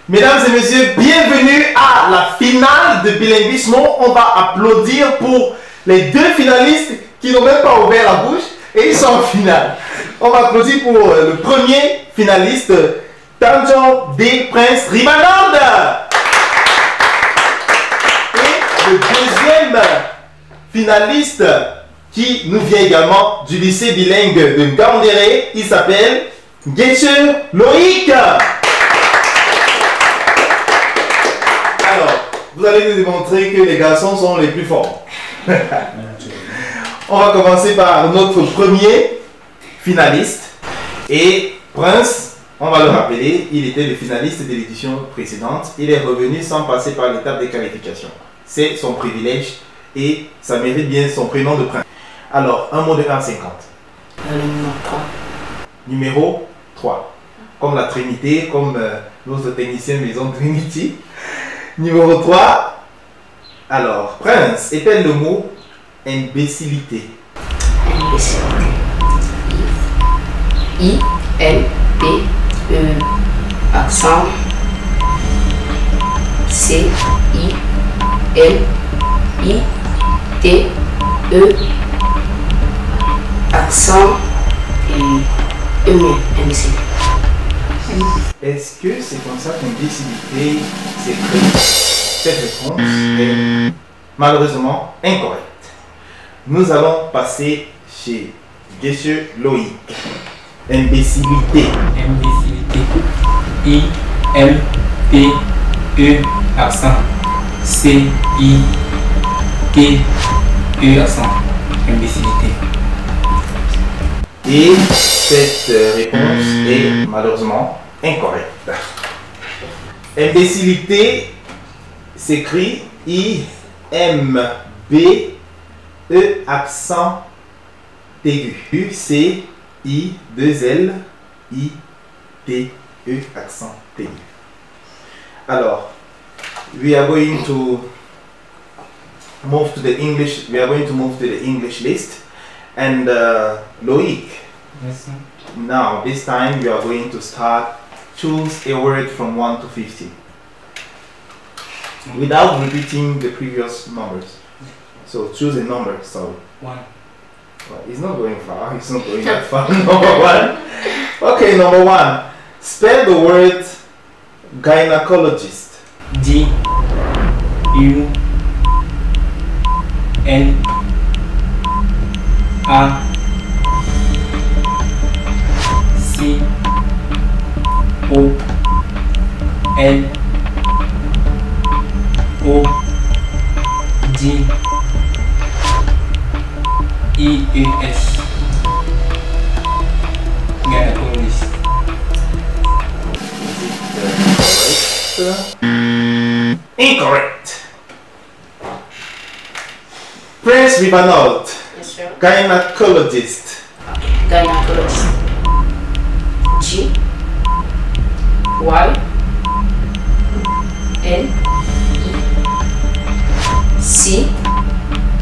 Mesdames et messieurs, bienvenue à la finale de bilinguisme. On va applaudir pour les deux finalistes qui n'ont même pas ouvert la bouche et ils sont en finale. On va applaudir pour le premier finaliste, Tanjo D. Prince Rivanande. Et le deuxième finaliste qui nous vient également du lycée bilingue de Ngaoundéré, il s'appelle Guécheux Loïc. Alors, vous allez nous démontrer que les garçons sont les plus forts. On va commencer par notre premier finaliste. Et Prince, on va le rappeler, il était le finaliste de l'édition précédente. Il est revenu sans passer par l'étape des qualifications. C'est son privilège et ça mérite bien son prénom de Prince. Alors, un mot de 1 à 50. Numéro 3. Numéro 3. Comme la Trinité, comme notre technicien maison Trinity. Numéro 3. Alors, Prince, épelle le mot imbécilité. Imbécilité. I-M-B-E. Accent. C-I-L-I-T-E. Accent. Et imbécilité. Est-ce que c'est comme ça qu'imbécilité s'écrit? Cette réponse est malheureusement incorrecte. Nous allons passer chez Guécheux Loïc. Imbécilité. Imbécilité. I-M-B-E accent. C-I-T-E accent. Imbécilité. Et cette réponse est malheureusement incorrecte. Imbécilité s'écrit I-M-B-E accent aigu. U-C-I-2-L-I-T-E accent aigu. Alors, we are going to move to the English. We are going to move to the English list. And Loïc, Yes, now this time you are going to start. Choose a word from 1 to 50 without repeating the previous numbers. So choose a number. So 1. well, it's not going far. It's not going that far. Number 1. Okay, number 1. Spell the word gynecologist. G U N A C O L O G I E S. Gynecologist. Incorrect. Prince Rivanande, Yes, sir. gynecologist. Gynecologist. G Y N E C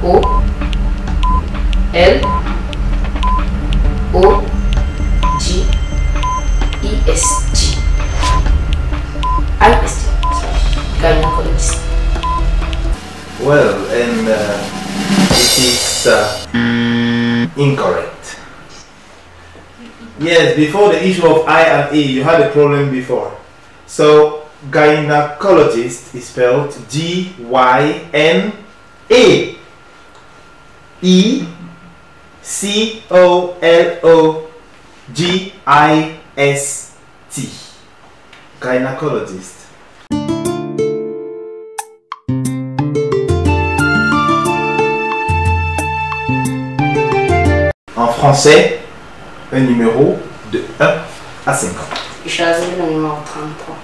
O L O G E S T I S T. Gynecologist. Well, and it is incorrect. Yes, before the issue of I and E, you had a problem before. So, gynecologist is spelled Gynecologist. Gynecologist. En français, un numéro de 1 à 50. Je choisis le numéro 33.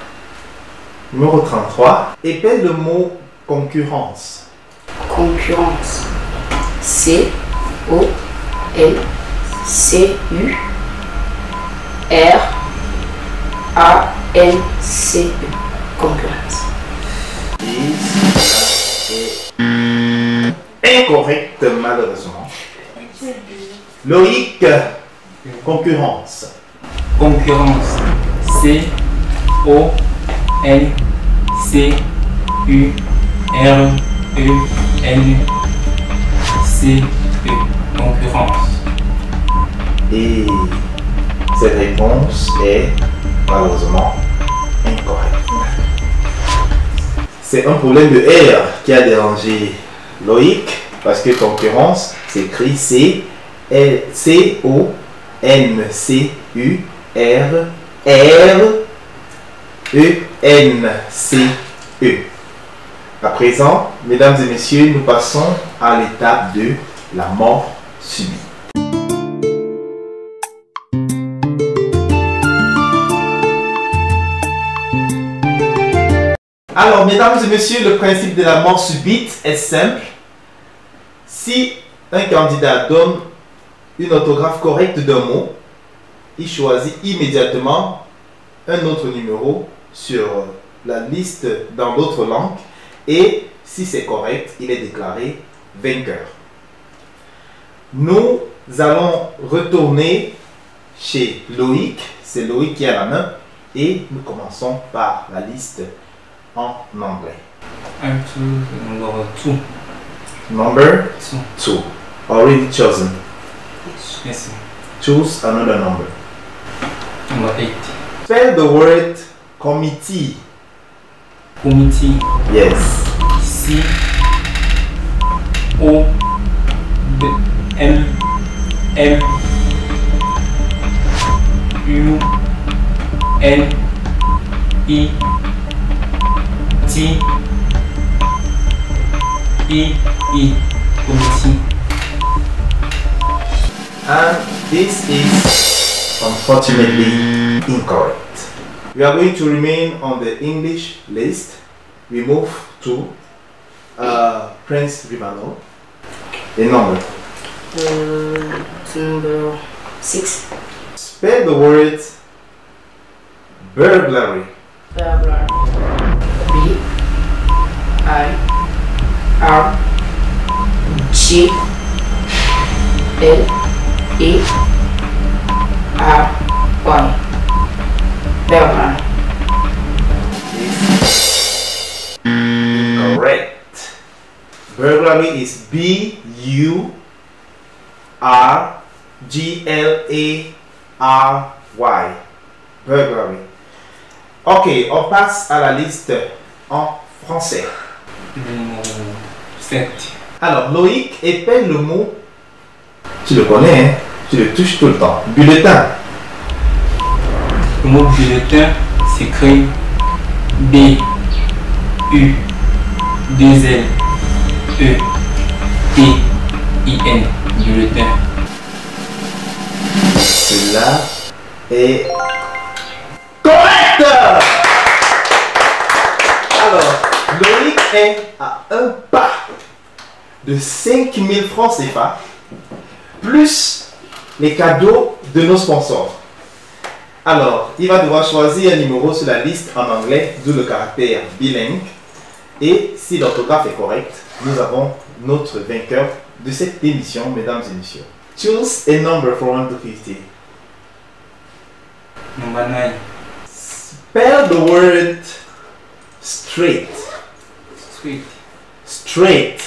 Numéro 33. Épelle le mot concurrence. Concurrence. C O L C U R A N C E. Concurrence. Et cela est incorrect malheureusement. Loïc, concurrence. Concurrence. C O L C U R E N C E. Concurrence. Et cette réponse est malheureusement incorrecte. C'est un problème de R qui a dérangé Loïc parce que concurrence s'écrit C-O-N-C-U-R-R-E-N-C-E. À présent, mesdames et messieurs, nous passons à l'étape de la mort subite. Alors, mesdames et messieurs, le principe de la mort subite est simple. Si un candidat donne une orthographe correcte d'un mot, il choisit immédiatement un autre numéro sur la liste dans l'autre langue et si c'est correct, il est déclaré vainqueur. Nous allons retourner chez Loïc, c'est Loïc qui a la main et nous commençons par la liste en anglais. Number 2. Number 2. Already chosen. Yes. Choose another number. Number 8. Spell the word committee. Committee. Yes. C O B M M U N I T I Committee. And this is unfortunately incorrect. We are going to remain on the English list. We move to Prince Rivano. A number. Number 6. Spell the word burglary. Burglary. B-I-R-G-L-A-R-Y. Burglary. Incorrect. Burglary is B-U-R-G-L-A-R-Y. Burglary. Ok, on passe à la liste en français. Numéro 7. Alors, Loïc épelle le mot. Tu le connais, hein? Tu le touches tout le temps. Bulletin. Le mot bulletin s'écrit B U 2 L E T I N. Bulletin. Cela est correct. Alors, Loïc est à un pas de 5000 francs CFA plus les cadeaux de nos sponsors. Alors, il va devoir choisir un numéro sur la liste en anglais, d'où le caractère bilingue. Et si l'orthographe est correcte, nous avons notre vainqueur de cette émission, mesdames et messieurs. Choose a number from 1 to 50. Number 9. Spell the word straight. Street. Straight.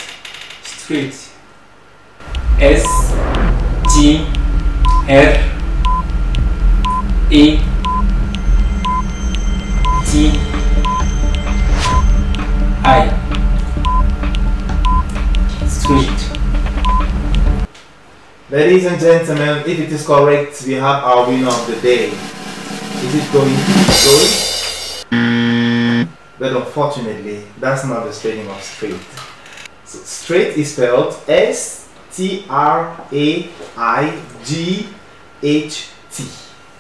Street. S T R E T I. Street. Ladies and gentlemen, if it is correct, we have our winner of the day. Is it going to be Zoe? But unfortunately, that's not the spelling of straight. So straight is spelled S-T-R-A-I-G-H-T.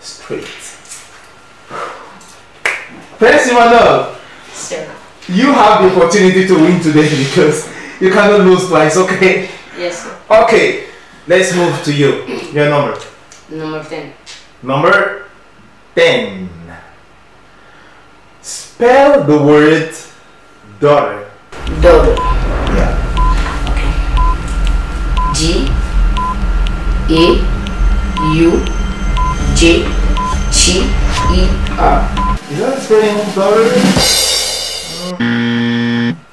Straight. Prince Emmanuel, Sir. you have the opportunity to win today because you cannot lose twice, okay? Yes, sir. Okay, let's move to you. Your number. Number 10. Number 10. Spell the word daughter. Daughter. Yeah. G-A-U-J-T-E-R. Is that the spelling of daughter?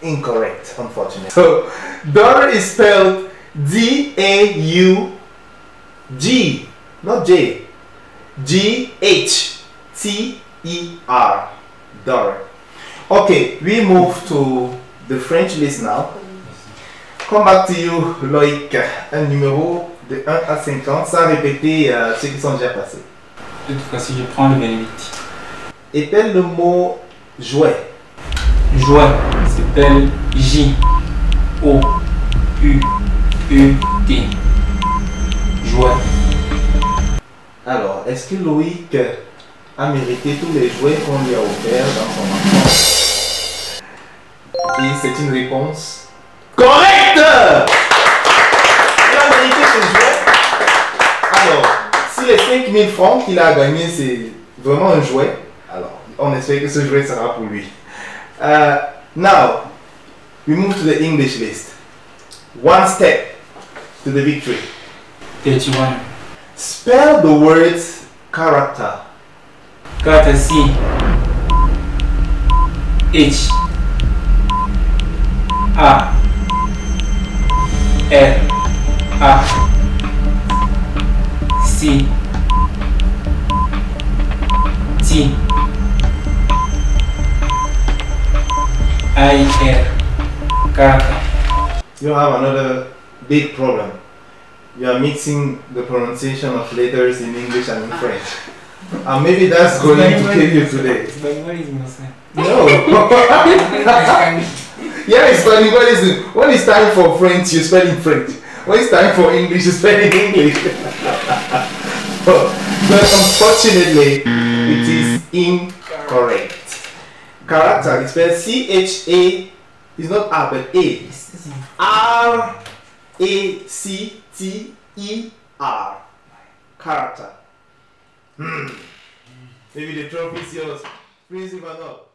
Incorrect, unfortunately. So, daughter is spelled D-A-U-G, not J. G-H-T-E-R. Daughter. Okay, we move to the French list now. Come back to you, Loïc. Un numéro de 1 à 50 sans répéter ceux qui sont déjà passés. De toute façon, je prends le 28. Épelle le mot jouet. Jouet s'appelle J-O-U-E-T. Jouet. Alors, est-ce que Loïc a mérité tous les jouets qu'on lui a offerts dans son enfance? Et c'est une réponse correcte! Il a mérité ce jouet. Alors, si les 5000 francs qu'il a gagnés, c'est vraiment un jouet, alors on espère que ce jouet sera pour lui. Now, we move to the English list. One step to the victory. 31. Spell the words character. Character C H A R A C T I R. Character. You have another big problem. You are mixing the pronunciation of letters in English and in French. And maybe that's going to kill you today. No. Yeah, it's bilingualism. When it's time for French, you spell in French. When it's time for English, you spell in English. But unfortunately, it is incorrect. Character is spelled C-H-A, it's not R but A. R-A-C-T-E-R. Character. Maybe the trophy is yours. Please, if not.